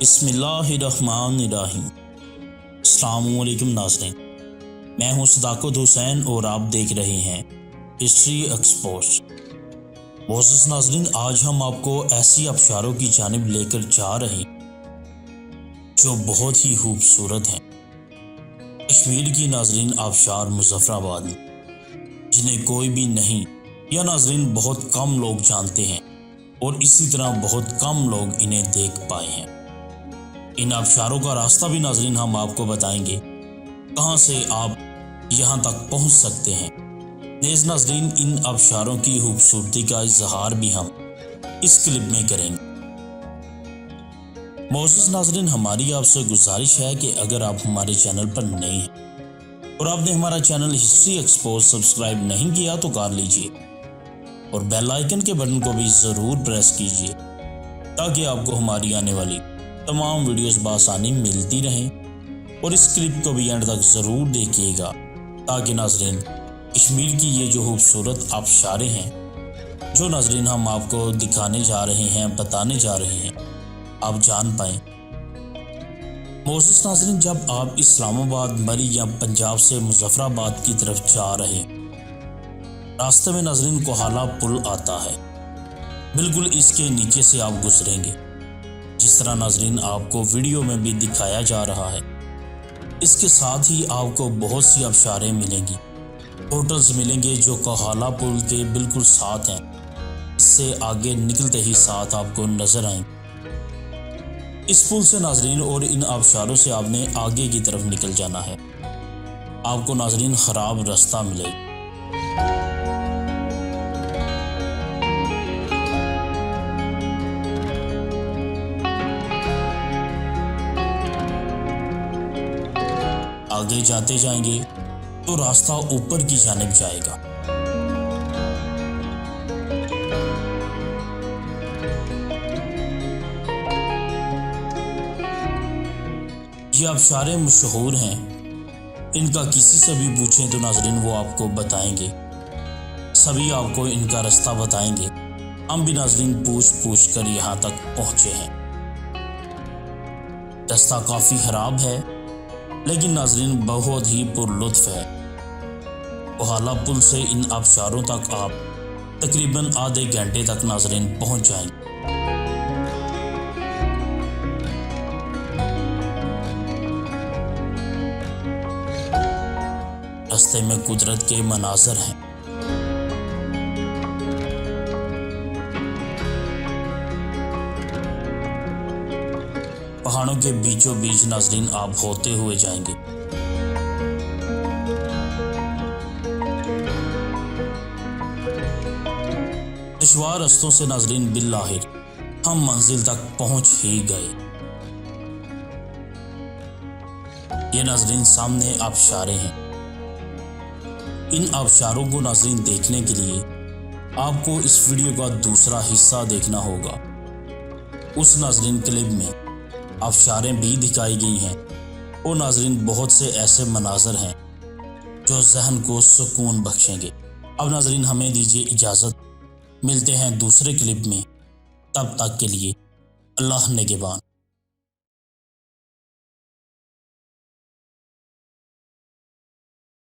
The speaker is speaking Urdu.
بسم اللہ الرحمن الرحیم۔ السلام علیکم ناظرین، میں ہوں صداقت حسین اور آپ دیکھ رہے ہیں ہسٹری ایکسپوز۔ معزز ناظرین، آج ہم آپ کو ایسی آبشاروں کی جانب لے کر جا رہے ہیں جو بہت ہی خوبصورت ہیں۔ کشمیر کی ناظرین آبشار مظفر آباد میں، جنہیں کوئی بھی نہیں یا ناظرین بہت کم لوگ جانتے ہیں اور اسی طرح بہت کم لوگ انہیں دیکھ پائے ہیں۔ ان آبشاروں کا راستہ بھی ناظرین ہم آپ کو بتائیں گے، کہاں سے آپ یہاں تک پہنچ سکتے ہیں۔ نیز ناظرین، ان آبشاروں کی خوبصورتی کا اظہار بھی ہم اس کلپ میں کریں گے۔ معزز ناظرین، ہماری آپ سے گزارش ہے کہ اگر آپ ہمارے چینل پر نئے ہیں اور آپ نے ہمارا چینل ہسٹری ایکسپوز سبسکرائب نہیں کیا تو کر لیجئے اور بیل آئیکن کے بٹن کو بھی ضرور پریس کیجئے تاکہ آپ کو ہماری آنے والی تمام ویڈیوز بآسانی ملتی رہیں، اور اس کلپ کو بھی اینڈ تک ضرور دیکھیے گا تاکہ ناظرین کشمیر کی یہ جو خوبصورت آبشاریں ہیں جو ناظرین ہم آپ کو دکھانے جا رہے ہیں، بتانے جا رہے ہیں، آپ جان پائیں۔ معزز ناظرین، جب آپ اسلام آباد مری یا پنجاب سے مظفر آباد کی طرف جا رہے ہیں، راستے میں ناظرین کوہالہ پل آتا ہے، بالکل اس کے نیچے سے آپ گزریں گے، جس طرح ناظرین آپ کو ویڈیو میں بھی دکھایا جا رہا ہے۔ اس کے ساتھ ہی آپ کو بہت سی آبشاریں ملیں گی، ہوٹلز ملیں گے جو کوہالہ پل کے بالکل ساتھ ہیں، اس سے آگے نکلتے ہی ساتھ آپ کو نظر آئیں گے۔ اس پل سے ناظرین اور ان آبشاروں سے آپ نے آگے کی طرف نکل جانا ہے، آپ کو ناظرین خراب راستہ ملے گا۔ آگے جاتے جائیں گے تو راستہ اوپر کی جانب جائے گا۔ یہ آبشاریں مشہور ہیں، ان کا کسی سے بھی پوچھیں تو ناظرین وہ آپ کو بتائیں گے، سبھی آپ کو ان کا راستہ بتائیں گے۔ ہم بھی ناظرین پوچھ کر یہاں تک پہنچے ہیں۔ راستہ کافی خراب ہے لیکن ناظرین بہت ہی پر لطف ہے۔ کوہالہ پل سے ان آبشاروں تک آپ تقریباً آدھے گھنٹے تک ناظرین پہنچ جائیں گے۔ راستے میں قدرت کے مناظر ہیں، پہاڑوں کے بیچوں بیچ ناظرین آپ ہوتے ہوئے جائیں گے۔ دشوار رستوں سے ناظرین بالآخر ہم منزل تک پہنچ ہی گئے۔ یہ ناظرین سامنے آبشاریں ہیں۔ ان آبشاروں کو ناظرین دیکھنے کے لیے آپ کو اس ویڈیو کا دوسرا حصہ دیکھنا ہوگا۔ اس ناظرین کلپ میں آبشاریں بھی دکھائی گئی ہیں اور ناظرین بہت سے ایسے مناظر ہیں جو ذہن کو سکون بخشیں گے۔ اب ناظرین ہمیں دیجیے اجازت، ملتے ہیں دوسرے کلپ میں، تب تک کے لیے اللہ نگہبان۔